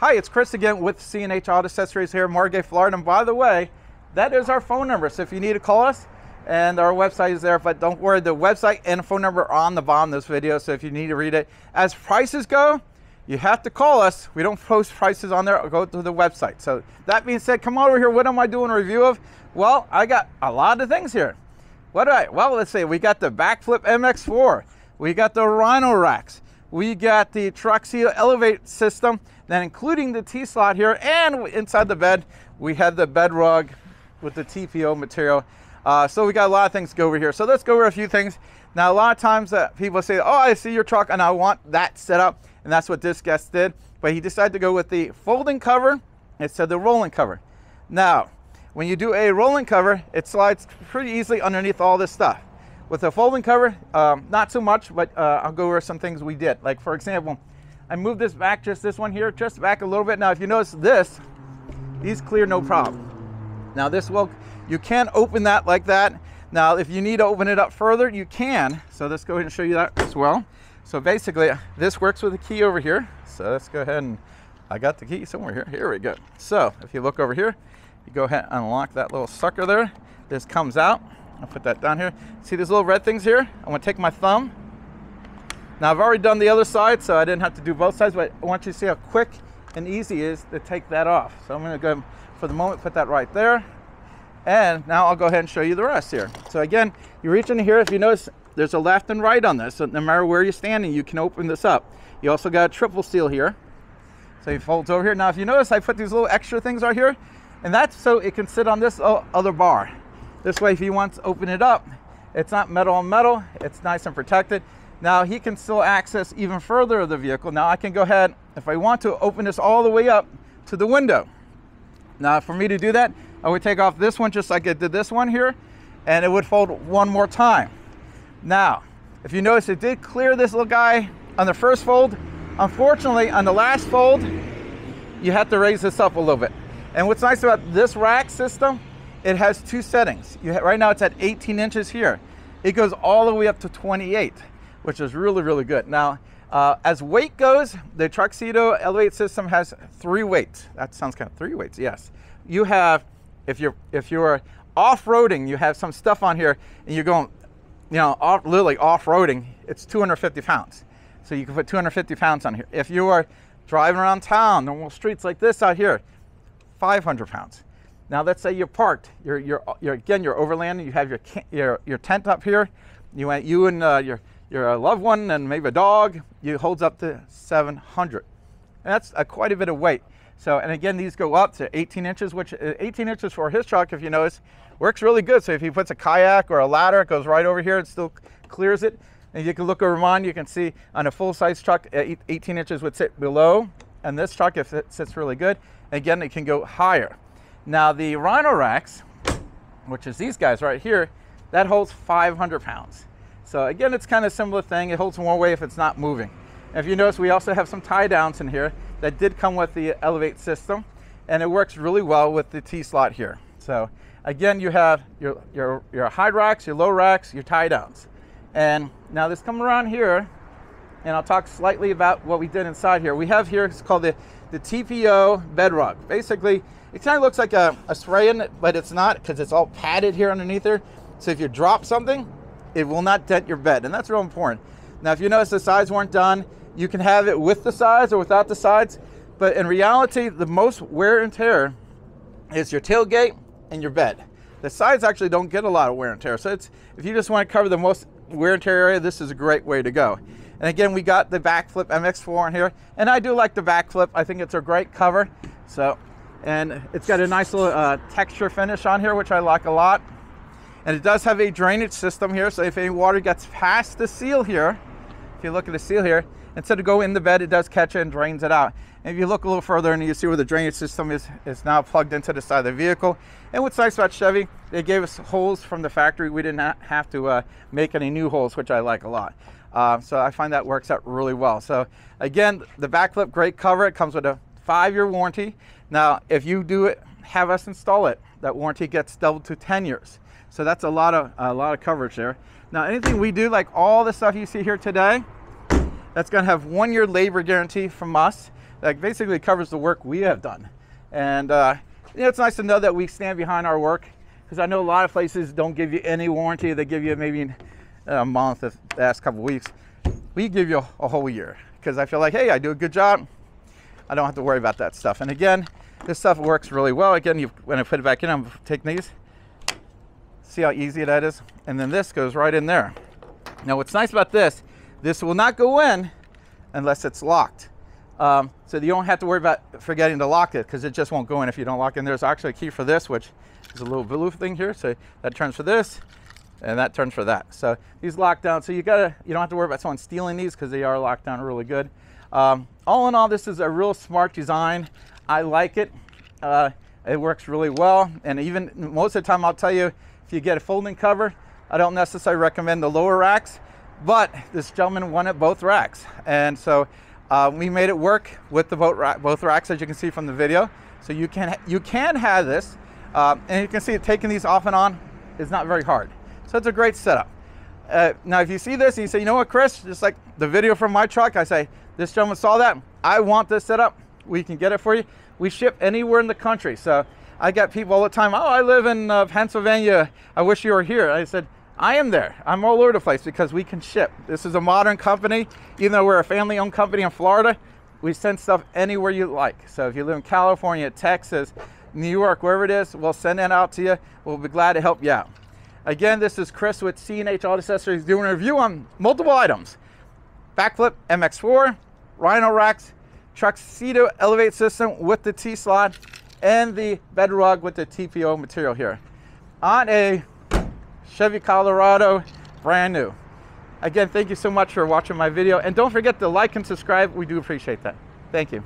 Hi, it's Chris again with C&H Auto Accessories here in Margate, Florida. And by the way, that is our phone number. So if you need to call us, and our website is there, but don't worry, the website and phone number are on the bottom of this video. So if you need to read it, as prices go, you have to call us. We don't post prices on there or go to the website. So that being said, come over here. What am I doing a review of? Well, I got a lot of things here. Well, let's see. We got the backflip MX4. We got the Rhino racks. We got the Tuxedo elevate system, then including the T-slot here, and inside the bed, we had the bed rug with the TPO material. So we got a lot of things to go over here. So let's go over a few things. Now, a lot of times people say, oh, I see your truck and I want that set up. And that's what this guest did. But he decided to go with the folding cover instead of the rolling cover. Now, when you do a rolling cover, it slides pretty easily underneath all this stuff. With a folding cover, not so much, but I'll go over some things we did. Like, for example, I moved this back, just this one here, just back a little bit. Now, if you notice this, these clear no problem. Now, this will, you can open that like that. Now, if you need to open it up further, you can. So let's go ahead and show you that as well. So basically, this works with a key over here. So let's go ahead and, I got the key somewhere here. Here we go. So if you look over here, you go ahead and unlock that little sucker there. This comes out. I'll put that down here. See these little red things here? I'm gonna take my thumb. Now I've already done the other side, so I didn't have to do both sides, but I want you to see how quick and easy it is to take that off. So I'm gonna go, for the moment, put that right there. And now I'll go ahead and show you the rest here. So again, you reach in here, if you notice, there's a left and right on this. So no matter where you're standing, you can open this up. You also got a triple seal here. So it folds over here. Now if you notice, I put these little extra things right here, and that's so it can sit on this other bar. This way, if he wants to open it up, it's not metal on metal, it's nice and protected. Now he can still access even further of the vehicle. Now I can go ahead, if I want to, open this all the way up to the window. Now for me to do that, I would take off this one just like I did this one here, and it would fold one more time. Now, if you notice, it did clear this little guy on the first fold. Unfortunately, on the last fold, you have to raise this up a little bit. And what's nice about this rack system, it has two settings. Right now it's at 18 inches here. It goes all the way up to 28, which is really, really good. Now, as weight goes, the Tuxedo elevate system has 3 weights. That sounds kind of 3 weights, yes. You have, if you're off-roading, you have some stuff on here and you're going, you know, literally off-roading, it's 250 pounds. So you can put 250 pounds on here. If you are driving around town, normal streets like this out here, 500 pounds. Now let's say you're parked, you're overlanding, you have your tent up here, you and your loved one and maybe a dog, it holds up to 700. And that's quite a bit of weight. So, and again, these go up to 18 inches, which 18 inches for his truck, if you notice, works really good. So if he puts a kayak or a ladder, it goes right over here, it still clears it. And you can look over mine, you can see on a full-size truck, 18 inches would sit below. And this truck, if it sits really good, again, it can go higher. Now the Rhino racks, which is these guys right here, that holds 500 pounds. So again, it's kind of a similar thing. It holds more weight if it's not moving. And if you notice, we also have some tie downs in here that did come with the elevate system, and it works really well with the T-slot here. So again, you have your high racks, your low racks, your tie downs. And now this come around here, and I'll talk slightly about what we did inside here. We have here, it's called the TPO bedrug. Basically, it kind of looks like a spray-in, but it's not, because it's all padded here underneath there. So if you drop something, it will not dent your bed, and that's real important. Now, if you notice the sides weren't done, you can have it with the sides or without the sides, but in reality, the most wear and tear is your tailgate and your bed. The sides actually don't get a lot of wear and tear, so it's, if you just want to cover the most wear and tear area, this is a great way to go. And again, we got the backflip MX4 in here, and I do like the backflip. I think it's a great cover. So, and it's got a nice little texture finish on here, which I like a lot. And it does have a drainage system here, so if any water gets past the seal here, if you look at the seal here, instead of going in the bed, it does catch it and drains it out. And if you look a little further and you see where the drainage system is now plugged into the side of the vehicle. And what's nice about Chevy, they gave us holes from the factory. We did not have to make any new holes, which I like a lot. So I find that works out really well. So again, the backflip, great cover. It comes with a 5-year warranty. Now, if you do it, have us install it, that warranty gets doubled to 10 years. So that's a lot of coverage there. Now, anything we do, like all the stuff you see here today, that's gonna have 1-year labor guarantee from us. that basically covers the work we have done. And you know, it's nice to know that we stand behind our work, because I know a lot of places don't give you any warranty. They give you maybe a month, the last couple of weeks. We give you a whole year, because I feel like, hey, I do a good job. I don't have to worry about that stuff. And again, this stuff works really well. Again, when I put it back in, I'm taking these. See how easy that is? And then this goes right in there. Now, what's nice about this will not go in unless it's locked. So you don't have to worry about forgetting to lock it, because it just won't go in if you don't lock it. There's actually a key for this, which is a little blue thing here. So that turns for this, and that turns for that. So these lock down. So you don't have to worry about someone stealing these, because they are locked down really good. All in all, this is a real smart design. I like it. It works really well. And even most of the time, I'll tell you, if you get a folding cover, I don't necessarily recommend the lower racks, but this gentleman wanted both racks. And so we made it work with the both racks, as you can see from the video. So you can have this, and you can see taking these off and on is not very hard. So it's a great setup. Now, if you see this and you say, you know what, Chris, just like the video from my truck, I say, this gentleman saw that, I want this setup, we can get it for you. We ship anywhere in the country. So I get people all the time, oh, I live in Pennsylvania, I wish you were here. I said, I am there. I'm all over the place, because we can ship. This is a modern company. Even though we're a family-owned company in Florida, we send stuff anywhere you like. So if you live in California, Texas, New York, wherever it is, we'll send that out to you. We'll be glad to help you out. Again, this is Chris with C&H Auto Accessories doing a review on multiple items. Backflip MX4, Rhino racks, Tuxedo elevate system with the T-slot, and the bedrug with the TPO material here on a Chevy Colorado, brand new. Again, thank you so much for watching my video, and don't forget to like and subscribe. We do appreciate that. Thank you.